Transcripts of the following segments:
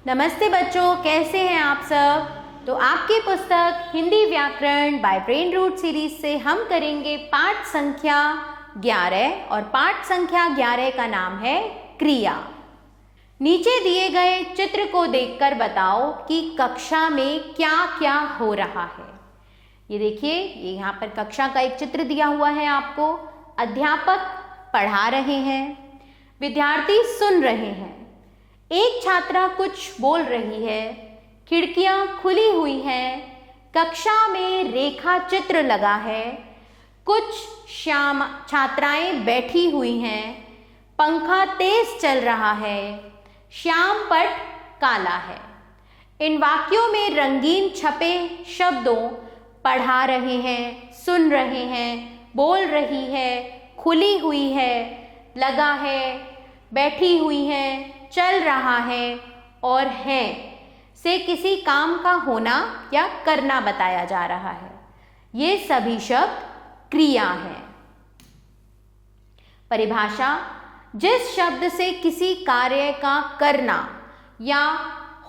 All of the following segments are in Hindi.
नमस्ते बच्चों, कैसे हैं आप सब। तो आपकी पुस्तक हिंदी व्याकरण बाय ब्रेन रूट सीरीज से हम करेंगे पाठ संख्या 11 और पाठ संख्या 11 का नाम है क्रिया। नीचे दिए गए चित्र को देखकर बताओ कि कक्षा में क्या क्या हो रहा है। ये देखिए, ये यहाँ पर कक्षा का एक चित्र दिया हुआ है आपको। अध्यापक पढ़ा रहे हैं, विद्यार्थी सुन रहे हैं। एक छात्रा कुछ बोल रही है, खिड़कियां खुली हुई हैं, कक्षा में रेखा चित्र लगा है, कुछ छात्राएं बैठी हुई हैं, पंखा तेज चल रहा है, श्याम पट काला है। इन वाक्यों में रंगीन छपे शब्दों पढ़ा रहे हैं, सुन रहे हैं, बोल रही है, खुली हुई है, लगा है, बैठी हुई है, चल रहा है और है से किसी काम का होना या करना बताया जा रहा है। ये सभी शब्द क्रिया हैं। परिभाषा: जिस शब्द से किसी कार्य का करना या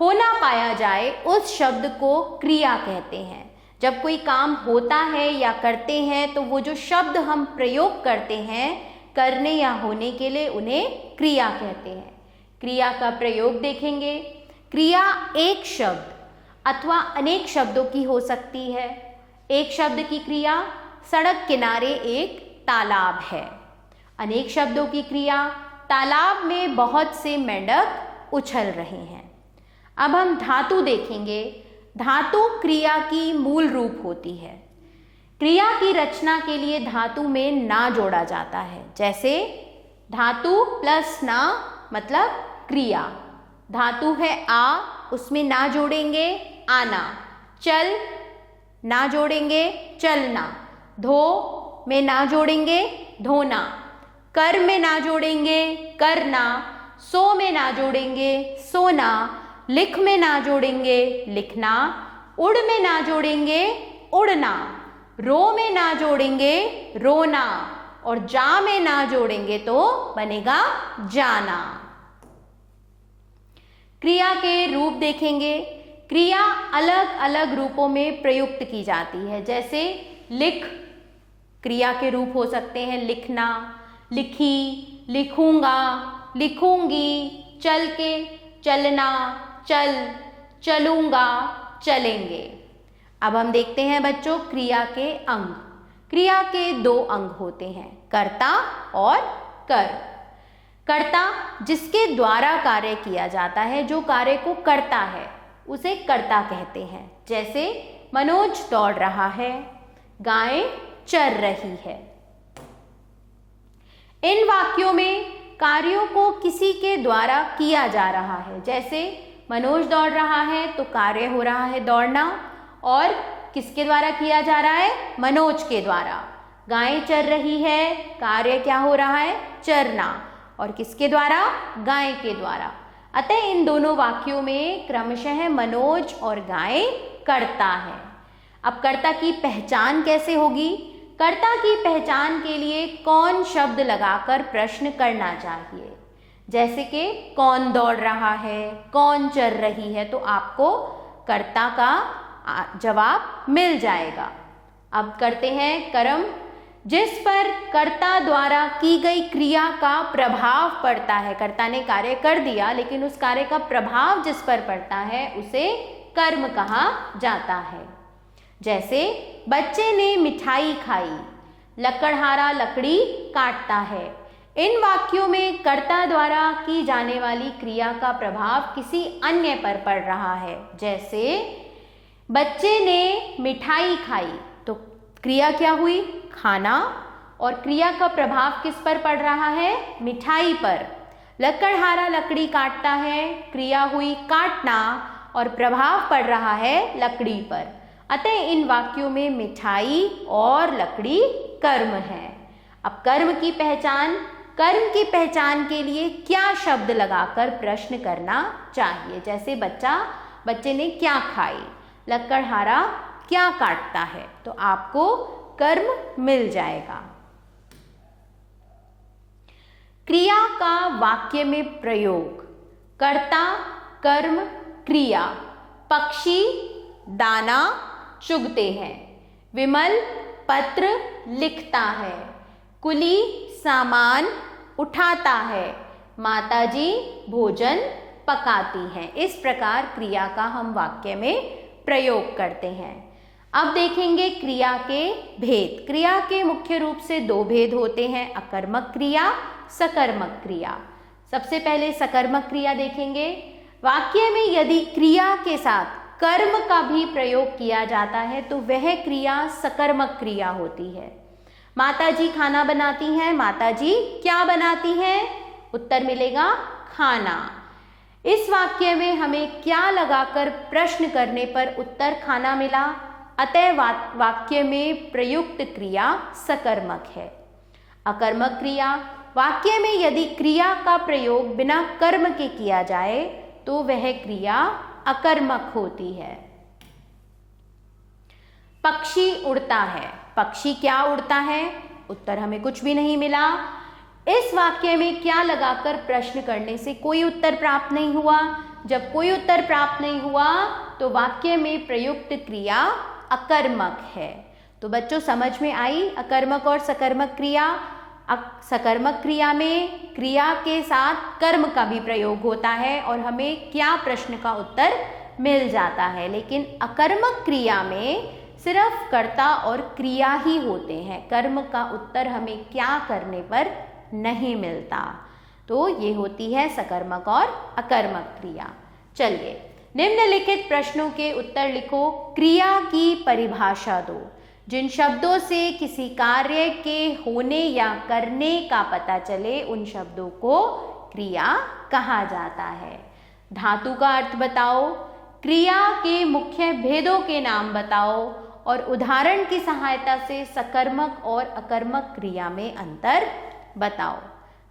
होना पाया जाए उस शब्द को क्रिया कहते हैं। जब कोई काम होता है या करते हैं तो वो जो शब्द हम प्रयोग करते हैं करने या होने के लिए, उन्हें क्रिया कहते हैं। क्रिया का प्रयोग देखेंगे। क्रिया एक शब्द अथवा अनेक शब्दों की हो सकती है। एक शब्द की क्रिया सड़क किनारे एक तालाब है। अनेक शब्दों की क्रिया तालाब में बहुत से मेंढक उछल रहे हैं। अब हम धातु देखेंगे। धातु क्रिया की मूल रूप होती है। क्रिया की रचना के लिए धातु में ना जोड़ा जाता है। जैसे धातु प्लस ना मतलब क्रिया। धातु है आ, उसमें ना जोड़ेंगे आना। चल, ना जोड़ेंगे चलना। धो में ना जोड़ेंगे धोना। कर में ना जोड़ेंगे करना। सो में ना जोड़ेंगे सोना। लिख में ना जोड़ेंगे लिखना। उड़ में ना जोड़ेंगे उड़ना। रो में ना जोड़ेंगे रोना और जा में ना जोड़ेंगे तो बनेगा जाना। क्रिया के रूप देखेंगे। क्रिया अलग अलग रूपों में प्रयुक्त की जाती है। जैसे लिख क्रिया के रूप हो सकते हैं लिखना, लिखी, लिखूंगा, लिखूंगी, चल के, चलना, चल, चलूंगा, चलेंगे। अब हम देखते हैं बच्चों क्रिया के अंग। क्रिया के दो अंग होते हैं, कर्ता और कर। कर्ता जिसके द्वारा कार्य किया जाता है, जो कार्य को करता है उसे कर्ता कहते हैं। जैसे मनोज दौड़ रहा है, गाय चर रही है। इन वाक्यों में कार्यों को किसी के द्वारा किया जा रहा है। जैसे मनोज दौड़ रहा है तो कार्य हो रहा है दौड़ना, और किसके द्वारा किया जा रहा है? मनोज के द्वारा। गाय चर रही है, कार्य क्या हो रहा है? चरना। और किसके द्वारा? गाय के द्वारा। अतः इन दोनों वाक्यों में क्रमशः मनोज और गाय कर्ता है। अब कर्ता की पहचान कैसे होगी? कर्ता की पहचान के लिए कौन शब्द लगाकर प्रश्न करना चाहिए। जैसे कि कौन दौड़ रहा है, कौन चर रही है, तो आपको कर्ता का जवाब मिल जाएगा। अब करते हैं कर्म। जिस पर कर्ता द्वारा की गई क्रिया का प्रभाव पड़ता है। कर्ता ने कार्य कर दिया लेकिन उस कार्य का प्रभाव जिस पर पड़ता है उसे कर्म कहा जाता है। जैसे बच्चे ने मिठाई खाई, लकड़हारा लकड़ी काटता है। इन वाक्यों में कर्ता द्वारा की जाने वाली क्रिया का प्रभाव किसी अन्य पर पड़ रहा है। जैसे बच्चे ने मिठाई खाई तो क्रिया क्या हुई? खाना, और क्रिया का प्रभाव किस पर पड़ रहा है? मिठाई पर। लकड़हारा लकड़ी काटता है, क्रिया हुई काटना और प्रभाव पड़ रहा है लकड़ी पर। अतः इन वाक्यों में मिठाई और लकड़ी कर्म है। अब कर्म की पहचान के लिए क्या शब्द लगाकर प्रश्न करना चाहिए। जैसे बच्चे ने क्या खाई, लकड़हारा क्या काटता है, तो आपको कर्म मिल जाएगा। क्रिया का वाक्य में प्रयोग। कर्ता, कर्म, क्रिया। पक्षी दाना चुगते हैं। विमल पत्र लिखता है। कुली सामान उठाता है। माताजी भोजन पकाती हैं। इस प्रकार क्रिया का हम वाक्य में प्रयोग करते हैं। अब देखेंगे क्रिया के भेद। क्रिया के मुख्य रूप से दो भेद होते हैं, अकर्मक क्रिया, सकर्मक क्रिया। सबसे पहले सकर्मक क्रिया देखेंगे। वाक्य में यदि क्रिया के साथ कर्म का भी प्रयोग किया जाता है तो वह क्रिया सकर्मक क्रिया होती है। माताजी खाना बनाती हैं। माताजी क्या बनाती हैं? उत्तर मिलेगा खाना। इस वाक्य में हमें क्या लगाकर प्रश्न करने पर उत्तर खाना मिला? अतः वाक्य में प्रयुक्त क्रिया सकर्मक है। अकर्मक क्रिया। वाक्य में यदि क्रिया का प्रयोग बिना कर्म के किया जाए तो वह क्रिया अकर्मक होती है। पक्षी उड़ता है। पक्षी क्या उड़ता है? उत्तर हमें कुछ भी नहीं मिला। इस वाक्य में क्या लगाकर प्रश्न करने से कोई उत्तर प्राप्त नहीं हुआ? जब कोई उत्तर प्राप्त नहीं हुआ तो वाक्य में प्रयुक्त क्रिया अकर्मक है। तो बच्चों समझ में आई अकर्मक और सकर्मक क्रिया। सकर्मक क्रिया में क्रिया के साथ कर्म का भी प्रयोग होता है और हमें क्या प्रश्न का उत्तर मिल जाता है, लेकिन अकर्मक क्रिया में सिर्फ कर्ता और क्रिया ही होते हैं। कर्म का उत्तर हमें क्या करने पर नहीं मिलता। तो ये होती है सकर्मक और अकर्मक क्रिया। चलिए निम्नलिखित प्रश्नों के उत्तर लिखो। क्रिया की परिभाषा दो। जिन शब्दों से किसी कार्य के होने या करने का पता चले उन शब्दों को क्रिया कहा जाता है। धातु का अर्थ बताओ। क्रिया के मुख्य भेदों के नाम बताओ और उदाहरण की सहायता से सकर्मक और अकर्मक क्रिया में अंतर बताओ।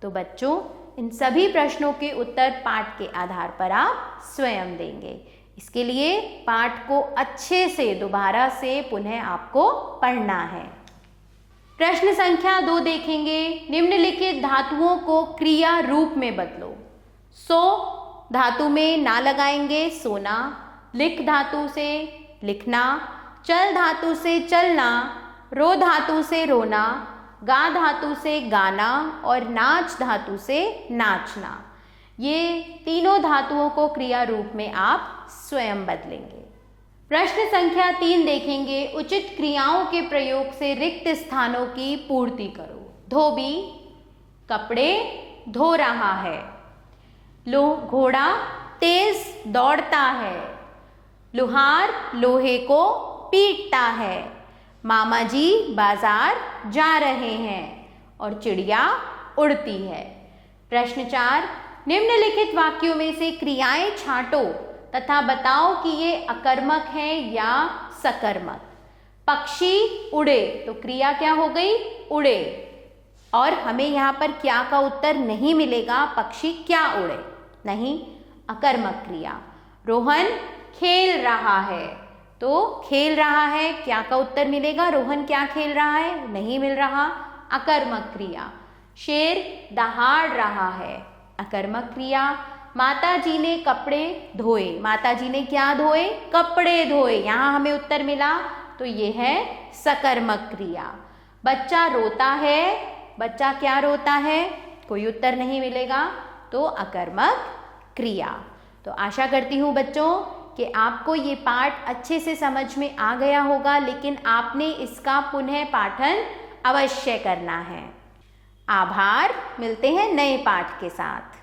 तो बच्चों इन सभी प्रश्नों के उत्तर पाठ के आधार पर आप स्वयं देंगे। इसके लिए पाठ को अच्छे से दोबारा से पुनः आपको पढ़ना है। प्रश्न संख्या 2 देखेंगे। निम्नलिखित धातुओं को क्रिया रूप में बदलो। सो धातु में ना लगाएंगे सोना, लिख धातु से लिखना, चल धातु से चलना, रो धातु से रोना, गा धातु से गाना और नाच धातु से नाचना। ये तीनों धातुओं को क्रिया रूप में आप स्वयं बदलेंगे। प्रश्न संख्या 3 देखेंगे। उचित क्रियाओं के प्रयोग से रिक्त स्थानों की पूर्ति करो। धोबी कपड़े धो रहा है। घोड़ा तेज दौड़ता है। लुहार लोहे को पीटता है। मामा जी बाजार जा रहे हैं और चिड़िया उड़ती है। प्रश्न 4 निम्नलिखित वाक्यों में से क्रियाएं छांटो तथा बताओ कि ये अकर्मक हैं या सकर्मक। पक्षी उड़े तो क्रिया क्या हो गई? उड़े। और हमें यहाँ पर क्या का उत्तर नहीं मिलेगा। पक्षी क्या उड़े? नहीं, अकर्मक क्रिया। रोहन खेल रहा है तो खेल रहा है क्या का उत्तर मिलेगा? रोहन क्या खेल रहा है? नहीं मिल रहा, अकर्मक क्रिया। शेर दहाड़ रहा है, अकर्मक क्रिया। माता जी ने कपड़े धोए। माता जी ने क्या धोए? कपड़े धोए। यहाँ हमें उत्तर मिला तो ये है सकर्मक क्रिया। बच्चा रोता है। बच्चा क्या रोता है? कोई उत्तर नहीं मिलेगा तो अकर्मक क्रिया। तो आशा करती हूँ बच्चों कि आपको ये पाठ अच्छे से समझ में आ गया होगा, लेकिन आपने इसका पुनः पाठन अवश्य करना है। आभार। मिलते हैं नए पाठ के साथ।